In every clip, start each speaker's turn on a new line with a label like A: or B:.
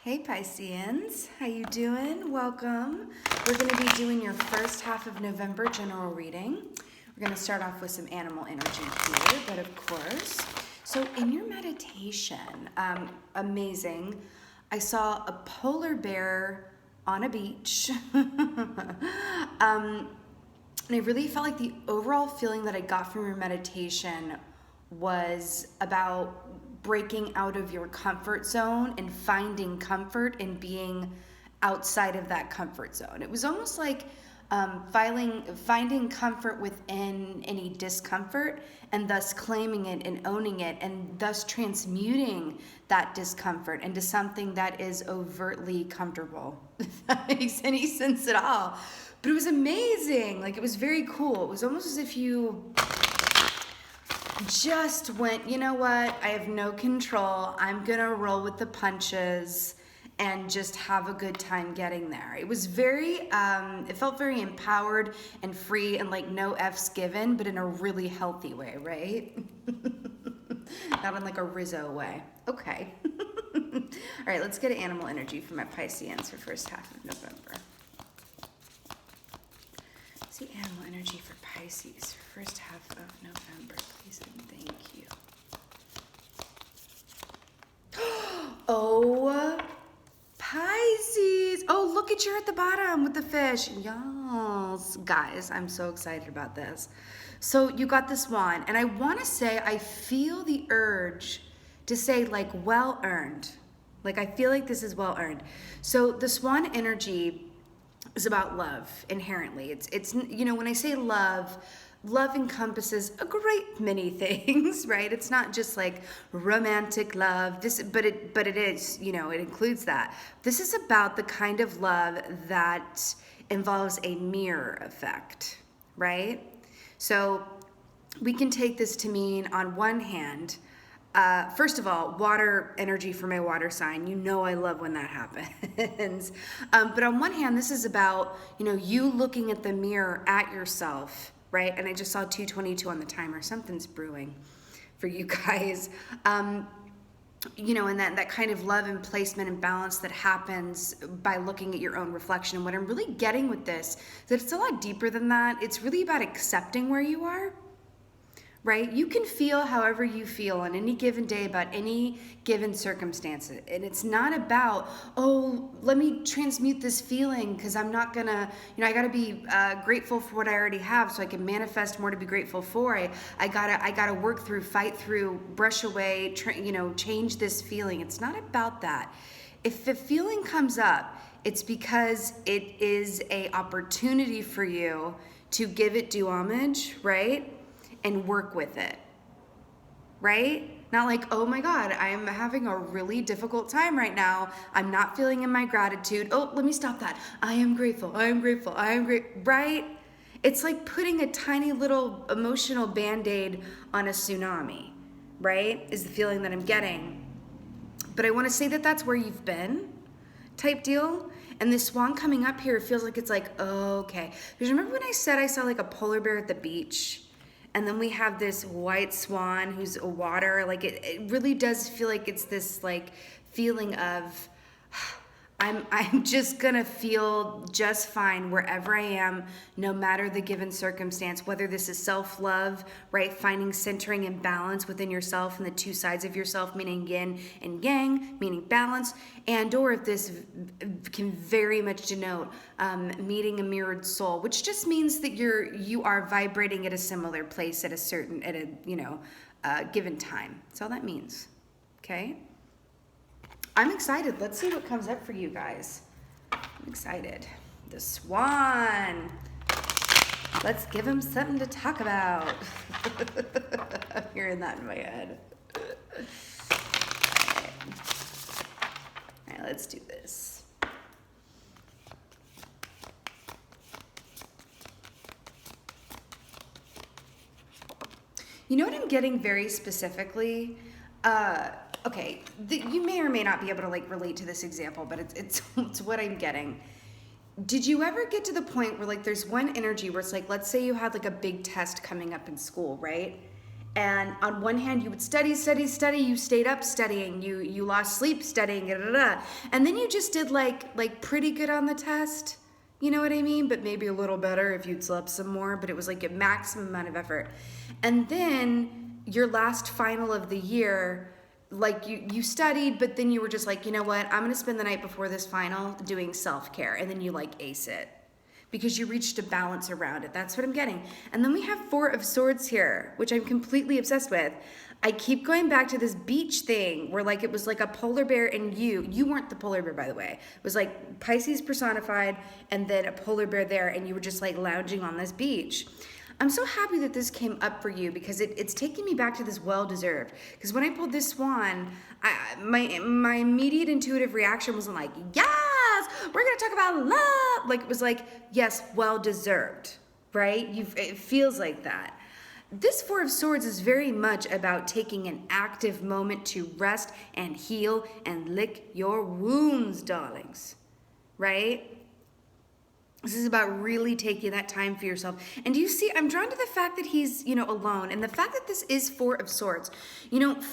A: Hey Pisceans, how you doing? Welcome. We're going to be doing your first half of November general reading. We're going to start off with some animal energy here, but of course. So in your meditation, amazing, I saw a polar bear on a beach. And I really felt like the overall feeling that I got from your meditation was about breaking out of your comfort zone and finding comfort in being outside of that comfort zone. It was almost like finding comfort within any discomfort and thus claiming it and owning it and thus transmuting that discomfort into something that is overtly comfortable, if that makes any sense at all. But it was amazing. Like, it was very cool. It was almost as if you just went, you know what, I have no control. I'm gonna roll with the punches and just have a good time getting there. It was very, it felt very empowered and free and like no F's given, but in a really healthy way, right? Not in like a Rizzo way. Okay. All right, let's get animal energy for my Pisceans for first half of November. See animal energy for Pisces for first half of November, please and thank you. Oh, Pisces. Oh, look at you at the bottom with the fish. Yes, guys, I'm so excited about this. So you got the Swan, and I want to say I feel the urge to say like well earned. Like I feel like this is well earned. So the Swan energy is about love inherently. It's you know, when I say love encompasses a great many things, right? It's not just like romantic love, but it is, you know, it includes that. This is about the kind of love that involves a mirror effect, right? So we can take this to mean, on one hand, first of all, water energy for my water sign. You know I love when that happens. But on one hand, this is about, you know, you looking at the mirror at yourself, right? And I just saw 2:22 on the timer. Something's brewing for you guys. You know, and that kind of love and placement and balance that happens by looking at your own reflection. And what I'm really getting with this, that it's a lot deeper than that. It's really about accepting where you are. Right? You can feel however you feel on any given day about any given circumstance. And it's not about, oh, let me transmute this feeling because I'm not gonna, you know, I gotta be grateful for what I already have so I can manifest more to be grateful for. I gotta work through, fight through, brush away, you know, change this feeling. It's not about that. If the feeling comes up, it's because it is a opportunity for you to give it due homage, right? And work with it, right? Not like, oh my God, I'm having a really difficult time right now. I'm not feeling in my gratitude. Oh, let me stop that. I am grateful, I am grateful, I am grateful, right? It's like putting a tiny little emotional Band-Aid on a tsunami, right? Is the feeling that I'm getting. But I wanna say that that's where you've been, type deal. And this Swan coming up here feels like it's like, oh, okay. Because remember when I said I saw like a polar bear at the beach? And then we have this white swan who's a water. Like it really does feel like it's this like feeling of I'm just gonna feel just fine wherever I am, no matter the given circumstance, whether this is self-love, right? Finding centering and balance within yourself and the two sides of yourself, meaning yin and yang, meaning balance, and or if this can very much denote meeting a mirrored soul, which just means that you are vibrating at a similar place at a you know, given time. That's all that means, okay? I'm excited. Let's see what comes up for you guys. I'm excited. The Swan. Let's give him something to talk about. I'm hearing that in my head. All right, let's do this. You know what I'm getting very specifically? Okay, you may or may not be able to like relate to this example, but it's what I'm getting. Did you ever get to the point where like there's one energy where it's like, let's say you had like a big test coming up in school, right? And on one hand, you would study, you stayed up studying, you lost sleep studying, da, da, da. And then you just did like pretty good on the test. You know what I mean? But maybe a little better if you'd slept some more, but it was like a maximum amount of effort. And then your last final of the year, like you studied, but then you were just like, you know what? I'm gonna spend the night before this final doing self-care. And then you like ace it because you reached a balance around it. That's what I'm getting. And then we have Four of Swords here, which I'm completely obsessed with. I keep going back to this beach thing where like it was like a polar bear and you weren't the polar bear, by the way. It was like Pisces personified and then a polar bear there, and you were just like lounging on this beach. I'm so happy that this came up for you because it's taking me back to this well-deserved. Because when I pulled this Swan, my immediate intuitive reaction wasn't like, yes, we're gonna talk about love. Like it was like, yes, well-deserved, right? It feels like that. This Four of Swords is very much about taking an active moment to rest and heal and lick your wounds, darlings, right? This is about really taking that time for yourself. And do you see, I'm drawn to the fact that he's, alone. And the fact that this is Four of Swords.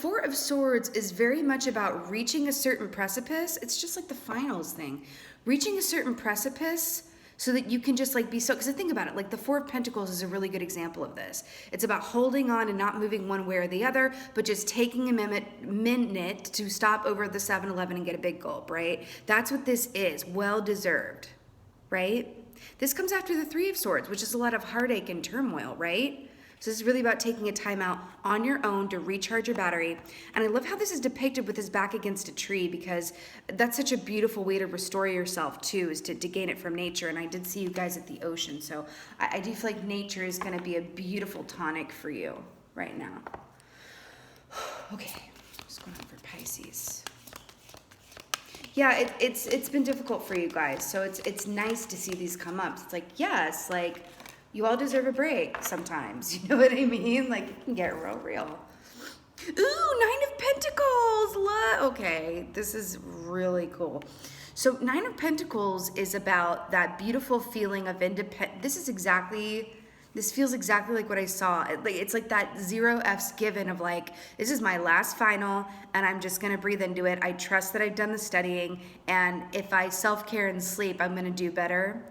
A: Four of Swords is very much about reaching a certain precipice. It's just like the finals thing. Reaching a certain precipice so that you can just like be so, because think about it, like the Four of Pentacles is a really good example of this. It's about holding on and not moving one way or the other, but just taking a minute to stop over the 7-Eleven and get a big gulp, right? That's what this is, well-deserved, right? This comes after the Three of Swords, which is a lot of heartache and turmoil, right? So this is really about taking a time out on your own to recharge your battery. And I love how this is depicted with his back against a tree, because that's such a beautiful way to restore yourself too, is to gain it from nature. And I did see you guys at the ocean. So I do feel like nature is going to be a beautiful tonic for you right now. Okay, what's going on for Pisces? Yeah, it's been difficult for you guys. So it's nice to see these come up. It's like, yes, like, you all deserve a break sometimes. You know what I mean? Like, it can get real. Ooh, Nine of Pentacles. Okay, this is really cool. So Nine of Pentacles is about that beautiful feeling of independence. This feels exactly like what I saw. It's like that 0 F's given of like, this is my last final and I'm just gonna breathe into it. I trust that I've done the studying, and if I self-care and sleep, I'm gonna do better.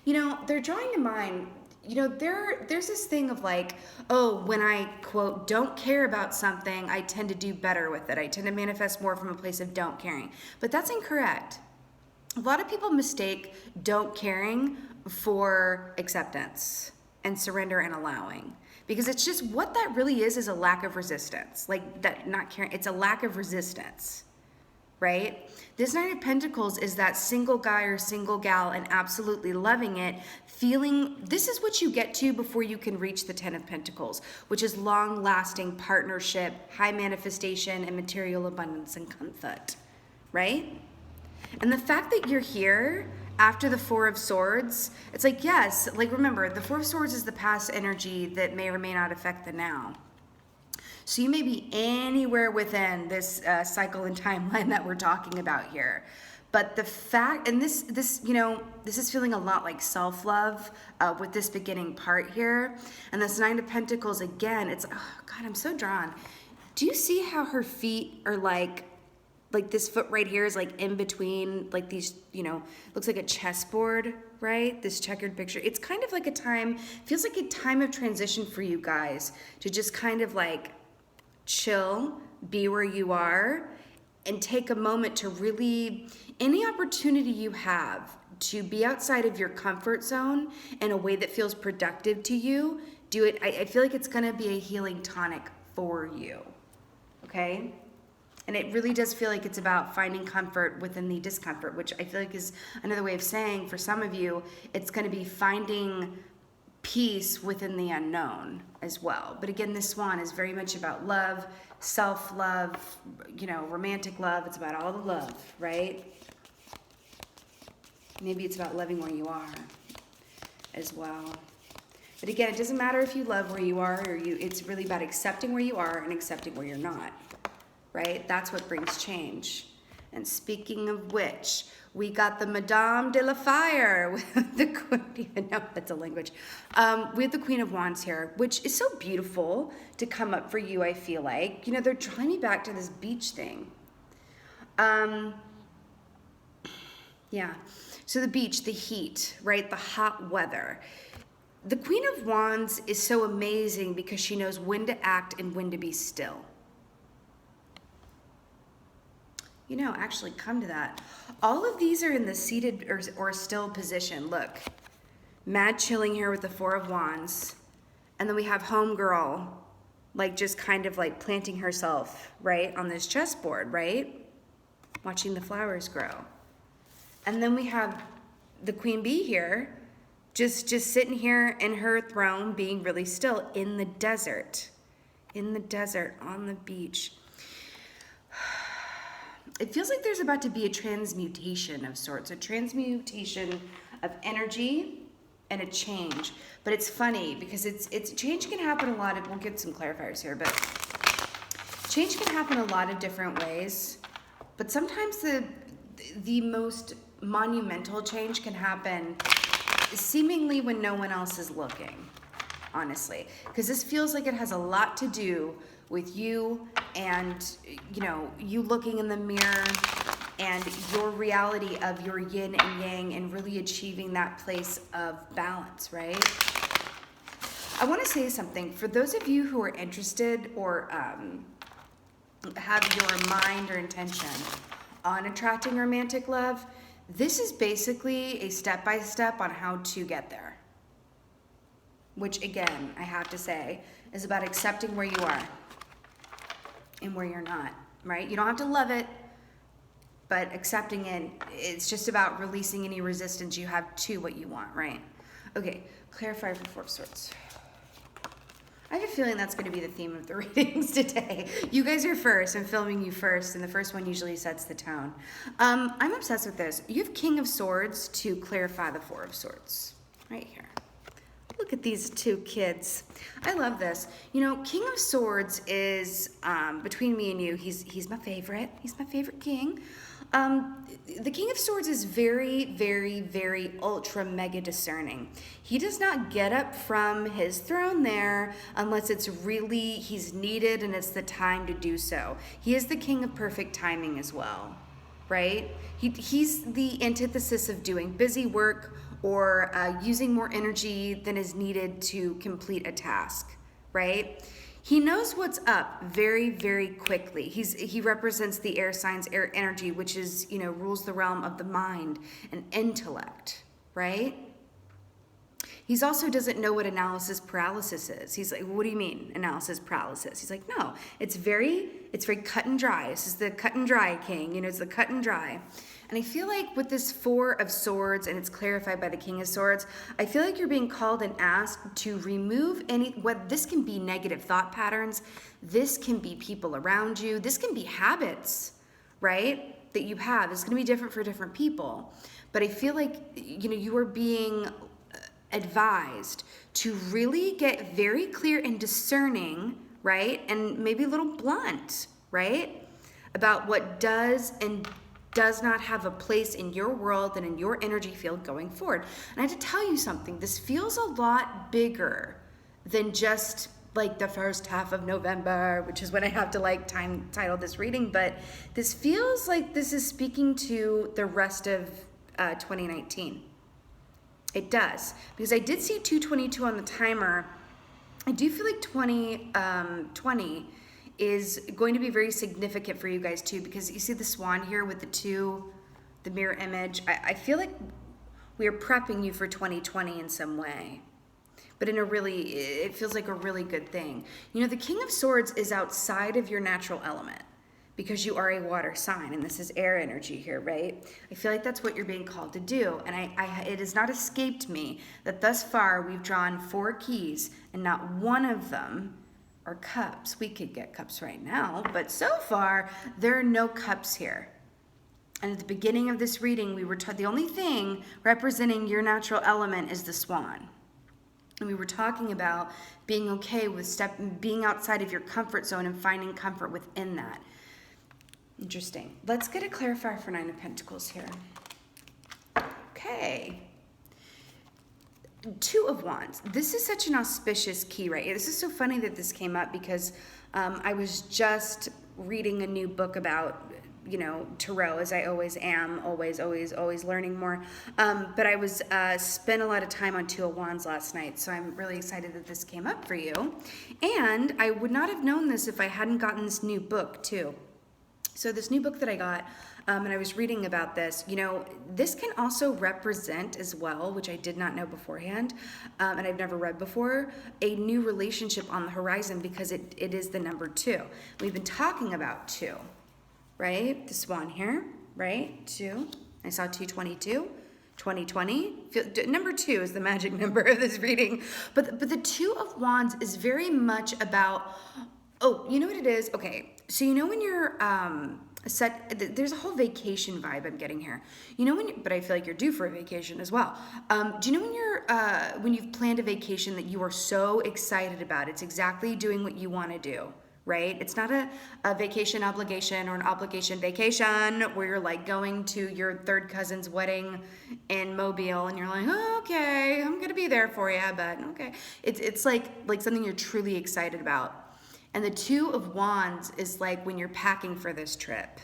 A: They're drawing to mind, there's this thing of like, oh, when I, quote, don't care about something, I tend to do better with it. I tend to manifest more from a place of don't caring. But that's incorrect. A lot of people mistake don't caring for acceptance and surrender and allowing. Because it's just, what that really is a lack of resistance. Like, that not caring, it's a lack of resistance. Right? This Nine of Pentacles is that single guy or single gal and absolutely loving it, feeling, this is what you get to before you can reach the 10 of Pentacles, which is long-lasting partnership, high manifestation, and material abundance and comfort, right? And the fact that you're here after the Four of Swords, it's like, yes, like remember, the Four of Swords is the past energy that may or may not affect the now. So you may be anywhere within this cycle and timeline that we're talking about here. But the fact, and this is feeling a lot like self-love with this beginning part here. And this Nine of Pentacles, again, it's, oh God, I'm so drawn. Do you see how her feet are like this foot right here is like in between, like these, looks like a chessboard, right? This checkered picture. It's kind of like a time, feels like a time of transition for you guys to just kind of like chill, be where you are, and take a moment to really, any opportunity you have to be outside of your comfort zone in a way that feels productive to you, do it. I feel like it's gonna be a healing tonic for you, okay? And it really does feel like it's about finding comfort within the discomfort, which I feel like is another way of saying, for some of you, it's gonna be finding peace within the unknown as well. But again, this Swan is very much about love, self-love, romantic love. It's about all the love, right? Maybe it's about loving where you are as well. But again, it doesn't matter if you love where you are it's really about accepting where you are and accepting where you're not, right? That's what brings change. And speaking of which, we got the Madame de la Fire with the Queen, even know that's a language. We have the Queen of Wands here, which is so beautiful to come up for you, I feel like. You know, they're drawing me back to this beach thing. Yeah, so the beach, the heat, right? The hot weather. The Queen of Wands is so amazing because she knows when to act and when to be still. You know, actually come to that. All of these are in the seated or still position. Look, mad chilling here with the Four of Wands. And then we have homegirl, like just kind of like planting herself, right, on this chessboard, right? Watching the flowers grow. And then we have the Queen Bee here, just sitting here in her throne, being really still in the desert, on the beach. It feels like there's about to be a transmutation of sorts, a transmutation of energy and a change. But it's funny because it's change can happen a lot of, we'll get some clarifiers here, but change can happen a lot of different ways. But sometimes the most monumental change can happen seemingly when no one else is looking, honestly. Because this feels like it has a lot to do with you and, you know, you looking in the mirror and your reality of your yin and yang and really achieving that place of balance, right? I want to say something. For those of you who are interested or have your mind or intention on attracting romantic love, this is basically a step-by-step on how to get there. Which, again, I have to say, is about accepting where you are and where you're not, right? You don't have to love it, but accepting it, it's just about releasing any resistance you have to what you want, right? Okay, clarify for Four of Swords. I have a feeling that's going to be the theme of the readings today. You guys are first. I'm filming you first, and the first one usually sets the tone. I'm obsessed with this. You have King of Swords to clarify the Four of Swords, right here. Look at these two kids. I love this. You know, King of Swords is, between me and you, he's my favorite. He's my favorite king. The King of Swords is very, very, very ultra mega discerning. He does not get up from his throne there unless it's really, he's needed and it's the time to do so. He is the king of perfect timing as well, right? He's the antithesis of doing busy work or using more energy than is needed to complete a task, right? He knows what's up very, very quickly. He represents the air signs, air energy, which is, you know, rules the realm of the mind and intellect, right? He's also doesn't know what analysis paralysis is. He's like, what do you mean, analysis paralysis? He's like, no, it's very cut and dry. This is the cut and dry king, you know, it's the cut and dry. And I feel like with this Four of Swords, and it's clarified by the King of Swords, I feel like you're being called and asked to remove this can be negative thought patterns, this can be people around you, this can be habits, right, that you have. It's going to be different for different people. But I feel like, you know, you are being advised to really get very clear and discerning, right, and maybe a little blunt, right, about what does and does not have a place in your world and in your energy field going forward. And I have to tell you something, this feels a lot bigger than just like the first half of November, which is when I have to like title this reading, but this feels like this is speaking to the rest of 2019. It does, because I did see 222 on the timer. I do feel like 2020 is going to be very significant for you guys too, because you see the swan here with the mirror image. I feel like we are prepping you for 2020 in some way, but in a really, it feels like a really good thing. You know, the King of Swords is outside of your natural element because you are a water sign, and this is air energy here, right? I feel like that's what you're being called to do, and it has not escaped me that thus far we've drawn 4 keys, and not one of them are cups. We could get cups right now, but so far there are no cups here. And at the beginning of this reading, we were taught the only thing representing your natural element is the swan. And we were talking about being okay with being outside of your comfort zone and finding comfort within that. Interesting. Let's get a clarifier for Nine of Pentacles here. Okay. Two of Wands. This is such an auspicious key, right? This is so funny that this came up because I was just reading a new book about, you know, tarot, as I always am, always learning more. But I was spent a lot of time on Two of Wands last night, so I'm really excited that this came up for you. And I would not have known this if I hadn't gotten this new book too. So this new book that I got, and I was reading about this, you know, this can also represent as well, which I did not know beforehand, and I've never read before, a new relationship on the horizon, because it is the number 2. We've been talking about 2, right? The Swan here, right? 2. I saw 222. 2020. Number 2 is the magic number of this reading. But the Two of Wands is very much about, oh, you know what it is? Okay, so you know when you're there's a whole vacation vibe I'm getting here. You know but I feel like you're due for a vacation as well. Do you know when you've planned a vacation that you are so excited about? It's exactly doing what you want to do, right? It's not a vacation obligation or an obligation vacation where you're like going to your third cousin's wedding in Mobile and you're like, oh, okay, I'm gonna be there for you, but okay. It's like something you're truly excited about. And the Two of Wands is like when you're packing for this trip.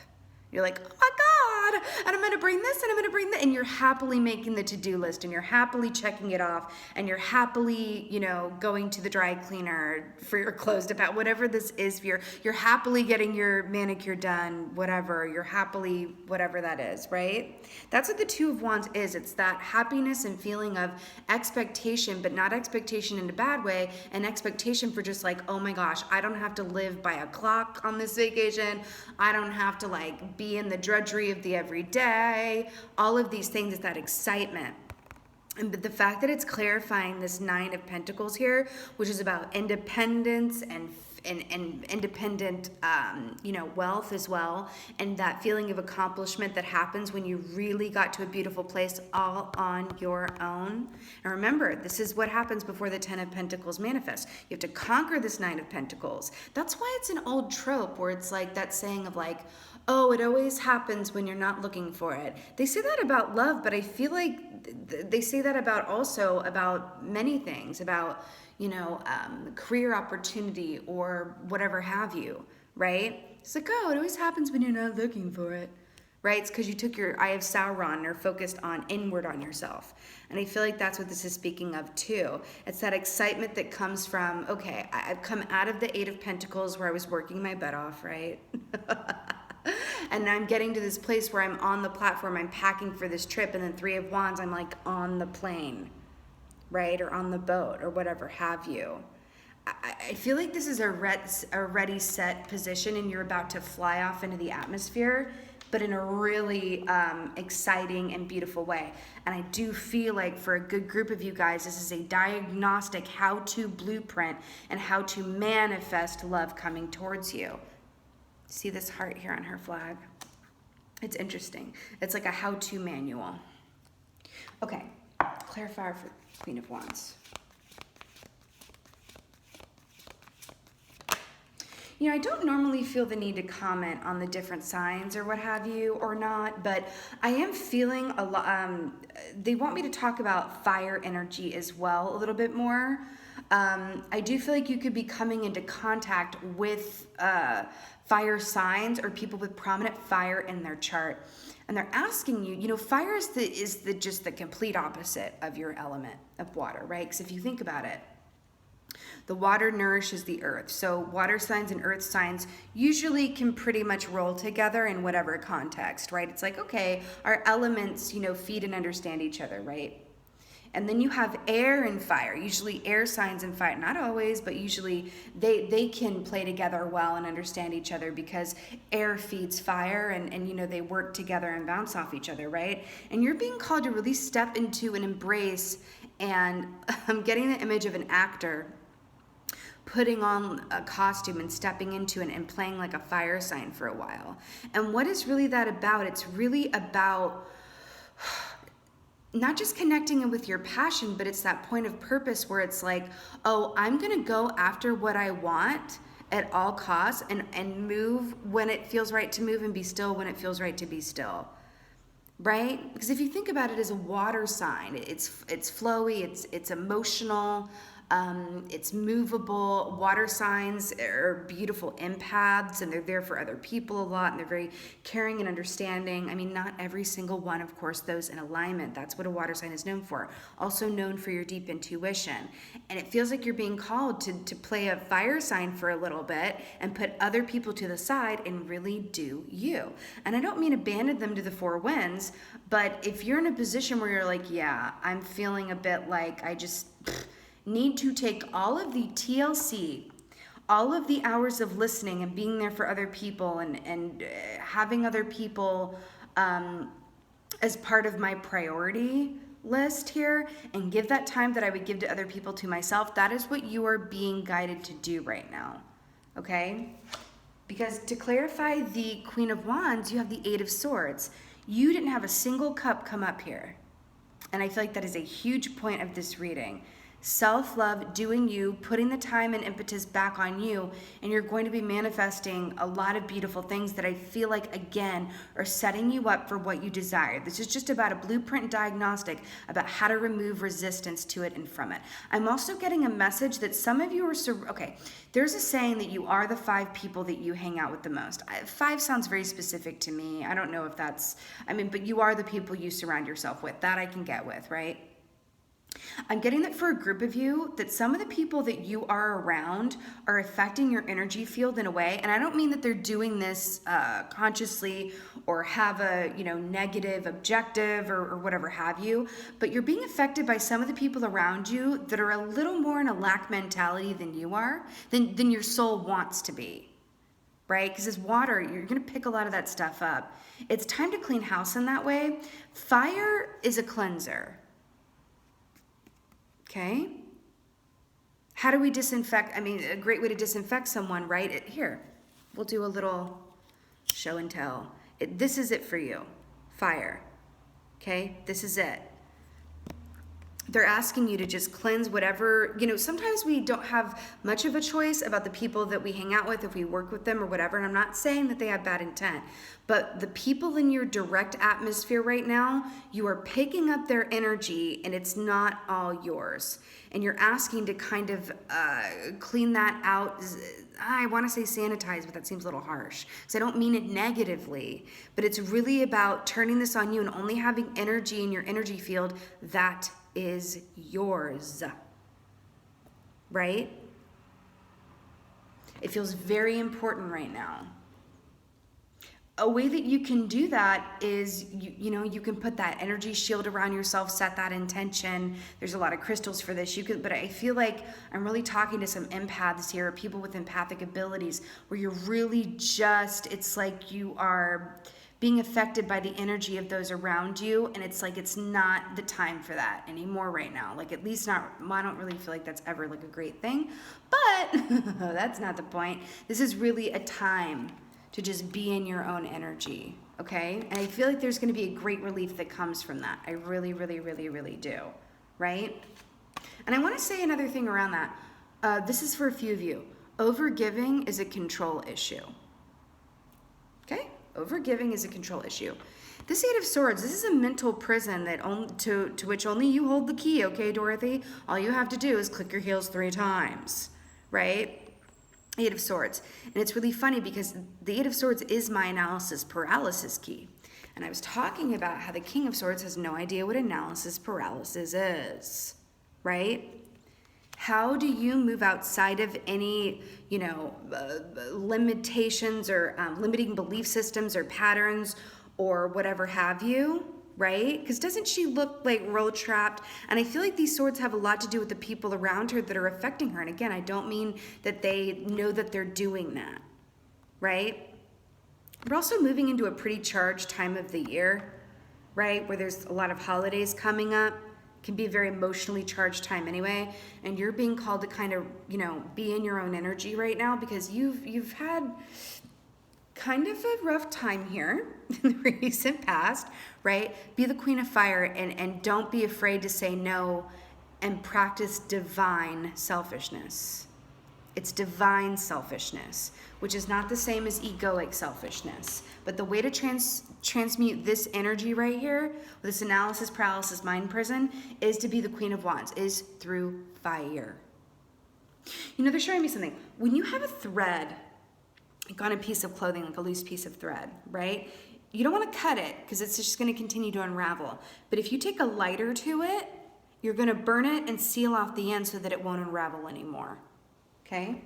A: You're like, oh my God, and I'm gonna bring this and I'm gonna bring that. And you're happily making the to-do list and you're happily checking it off and you're happily, you know, going to the dry cleaner for your clothes to pack, whatever this is for you're happily getting your manicure done, whatever, you're happily, whatever that is, right? That's what the Two of Wands is. It's that happiness and feeling of expectation, but not expectation in a bad way, and expectation for just like, oh my gosh, I don't have to live by a clock on this vacation. I don't have to like be in the drudgery of the everyday, all of these things. Is that excitement. But the fact that it's clarifying this Nine of Pentacles here, which is about independence and independent, you know, wealth as well, and that feeling of accomplishment that happens when you really got to a beautiful place all on your own. And remember, this is what happens before the Ten of Pentacles manifests. You have to conquer this Nine of Pentacles. That's why it's an old trope where it's like that saying of like, oh, it always happens when you're not looking for it. They say that about love, but I feel like they say that about also about many things, about, you know, career opportunity or whatever have you, right? It's like, oh, it always happens when you're not looking for it, right? It's because you took your Eye of Sauron or focused on inward on yourself. And I feel like that's what this is speaking of too. It's that excitement that comes from, okay, I've come out of the Eight of Pentacles where I was working my butt off, right? And I'm getting to this place where I'm on the platform, I'm packing for this trip, and then Three of Wands, I'm like on the plane, right? Or on the boat or whatever have you. I feel like this is a ready, set position and you're about to fly off into the atmosphere, but in a really exciting and beautiful way. And I do feel like for a good group of you guys, this is a diagnostic how-to blueprint and how to manifest love coming towards you. See this heart here on her flag? It's interesting. It's like a how-to manual. Okay, clarifier for Queen of Wands. You know, I don't normally feel the need to comment on the different signs or what have you or not, but I am feeling a lot, they want me to talk about fire energy as well a little bit more. I do feel like you could be coming into contact with fire signs or people with prominent fire in their chart. And they're asking you, you know, fire is just the complete opposite of your element of water, right? Because if you think about it, the water nourishes the earth. So water signs and earth signs usually can pretty much roll together in whatever context, right? It's like, okay, our elements, you know, feed and understand each other, right? And then you have air and fire. Usually air signs and fire, not always, but usually they can play together well and understand each other because air feeds fire and you know, they work together and bounce off each other, right? And you're being called to really step into and embrace, and I'm getting the image of an actor putting on a costume and stepping into it and playing like a fire sign for a while. And what is really that about? It's really about not just connecting it with your passion, but it's that point of purpose where it's like, oh, I'm gonna go after what I want at all costs, and move when it feels right to move, and be still when it feels right to be still. Right? Because if you think about it as a water sign, it's flowy, it's emotional, it's movable. Water signs are beautiful empaths, and they're there for other people a lot, and they're very caring and understanding. I mean, not every single one, of course, those in alignment. That's what a water sign is known for. Also known for your deep intuition. And it feels like you're being called to play a fire sign for a little bit and put other people to the side and really do you. And I don't mean abandon them to the four winds, but if you're in a position where you're like, yeah, I'm feeling a bit like I just need to take all of the TLC, all of the hours of listening and being there for other people, and having other people as part of my priority list here, and give that time that I would give to other people to myself. That is what you are being guided to do right now, okay? Because to clarify the Queen of Wands, you have the Eight of Swords. You didn't have a single cup come up here. And I feel like that is a huge point of this reading. Self-love, doing you, putting the time and impetus back on you, and you're going to be manifesting a lot of beautiful things that I feel like, again, are setting you up for what you desire. This is just about a blueprint diagnostic about how to remove resistance to it and from it. I'm also getting a message that some of you are, okay, there's a saying that you are the 5 people that you hang out with the most. 5 sounds very specific to me. I don't know if that's, but you are the people you surround yourself with. That I can get with, right? I'm getting that for a group of you, that some of the people that you are around are affecting your energy field in a way, and I don't mean that they're doing this consciously or have a negative objective or whatever have you, but you're being affected by some of the people around you that are a little more in a lack mentality than you are, than your soul wants to be, right? Because as water, you're going to pick a lot of that stuff up. It's time to clean house in that way. Fire is a cleanser. Okay? How do we disinfect? A great way to disinfect someone, right? Here, we'll do a little show and tell. This is it for you. Fire. Okay? This is it. They're asking you to just cleanse whatever, sometimes we don't have much of a choice about the people that we hang out with, if we work with them or whatever, and I'm not saying that they have bad intent, but the people in your direct atmosphere right now, you are picking up their energy and it's not all yours. And you're asking to kind of clean that out. I want to say sanitize, but that seems a little harsh, because I don't mean it negatively, but it's really about turning this on you and only having energy in your energy field that is yours, right? It feels very important right now. A way that you can do that is, you can put that energy shield around yourself, set that intention. There's a lot of crystals for this. But I feel like I'm really talking to some empaths here, people with empathic abilities, where you're really it's like you are being affected by the energy of those around you, and it's like it's not the time for that anymore right now. Like, at least not, I don't really feel like that's ever like a great thing, but that's not the point. This is really a time to just be in your own energy, okay? And I feel like there's gonna be a great relief that comes from that. I really, really, really, really do, right? And I wanna say another thing around that. This is for a few of you. Overgiving is a control issue, okay? Overgiving is a control issue. This Eight of Swords, this is a mental prison that to which only you hold the key, okay, Dorothy? All you have to do is click your heels 3 times, right? Eight of Swords. And it's really funny because the Eight of Swords is my analysis paralysis key. And I was talking about how the King of Swords has no idea what analysis paralysis is, right? How do you move outside of any, limitations or limiting belief systems or patterns or whatever have you, right? Because doesn't she look like real trapped? And I feel like these swords have a lot to do with the people around her that are affecting her. And again, I don't mean that they know that they're doing that, right? We're also moving into a pretty charged time of the year, right? Where there's a lot of holidays coming up. Can be a very emotionally charged time anyway, and you're being called to kind of, be in your own energy right now, because you've had kind of a rough time here in the recent past, right? Be the Queen of Fire and don't be afraid to say no and practice divine selfishness, It's divine selfishness, which is not the same as egoic selfishness. But the way to transmute this energy right here, this analysis paralysis mind prison, is to be the Queen of Wands, is through fire. You know, they're showing me something. When you have a thread, like on a piece of clothing, like a loose piece of thread, right? You don't want to cut it because it's just going to continue to unravel. But if you take a lighter to it, you're going to burn it and seal off the end so that it won't unravel anymore. Okay?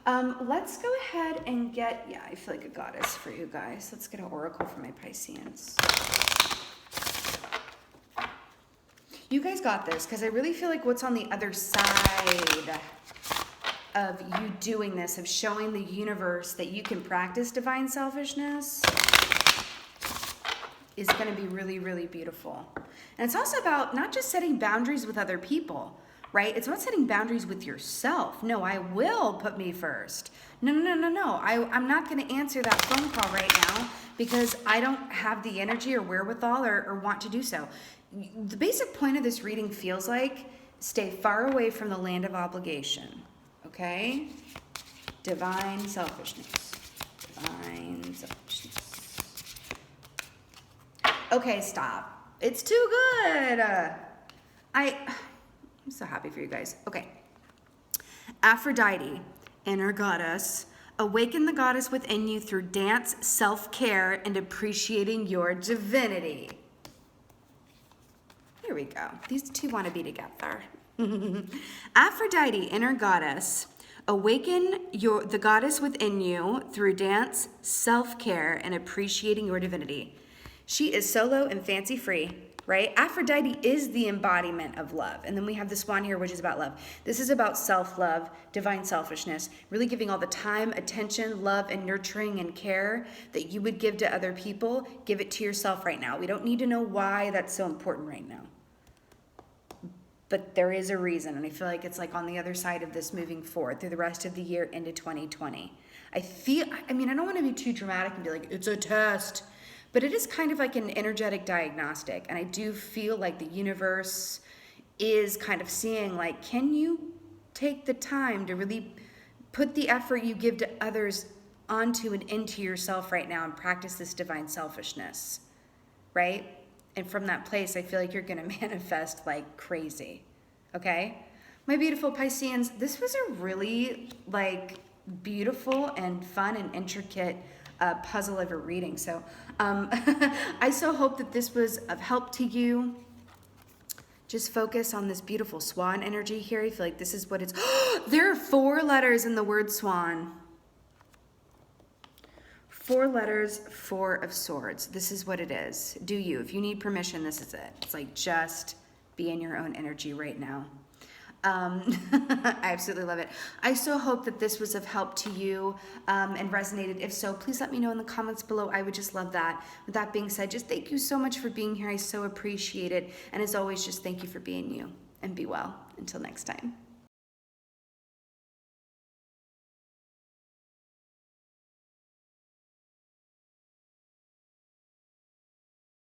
A: Let's go ahead and get, yeah, I feel like a goddess for you guys. Let's get an oracle for my Pisceans. You guys got this, because I really feel like what's on the other side of you doing this, of showing the universe that you can practice divine selfishness, is going to be really, really beautiful. And it's also about not just setting boundaries with other people, right? It's about setting boundaries with yourself. No, I will put me first. No. I'm not going to answer that phone call right now because I don't have the energy or wherewithal or want to do so. The basic point of this reading feels like stay far away from the land of obligation, okay? Divine selfishness. Divine selfishness. Okay, stop. It's too good. I'm so happy for you guys. Okay. Aphrodite, inner goddess, awaken the goddess within you through dance, self-care, and appreciating your divinity. Here we go. These two want to be together. Aphrodite, inner goddess, awaken the goddess within you through dance, self-care, and appreciating your divinity. She is solo and fancy-free, right? Aphrodite is the embodiment of love. And then we have the Swan here, which is about love. This is about self-love, divine selfishness, really giving all the time, attention, love, and nurturing and care that you would give to other people. Give it to yourself right now. We don't need to know why that's so important right now. But there is a reason, and I feel like it's like on the other side of this moving forward through the rest of the year into 2020. I don't want to be too dramatic and be like, it's a test. But it is kind of like an energetic diagnostic. And I do feel like the universe is kind of seeing, like, can you take the time to really put the effort you give to others onto and into yourself right now and practice this divine selfishness, right? And from that place, I feel like you're going to manifest like crazy, okay? My beautiful Pisceans, this was a really like beautiful and fun and intricate puzzle of a reading. So I so hope that this was of help to you. Just focus on this beautiful swan energy here. I feel like this is what it's... There are 4 letters in the word swan. 4 letters, 4 of swords. This is what it is. Do you. If you need permission, this is it. It's like just be in your own energy right now. I absolutely love it. I so hope that this was of help to you and resonated. If so, please let me know in the comments below. I would just love that. With that being said, just thank you so much for being here. I so appreciate it. And as always, just thank you for being you. And be well. Until next time.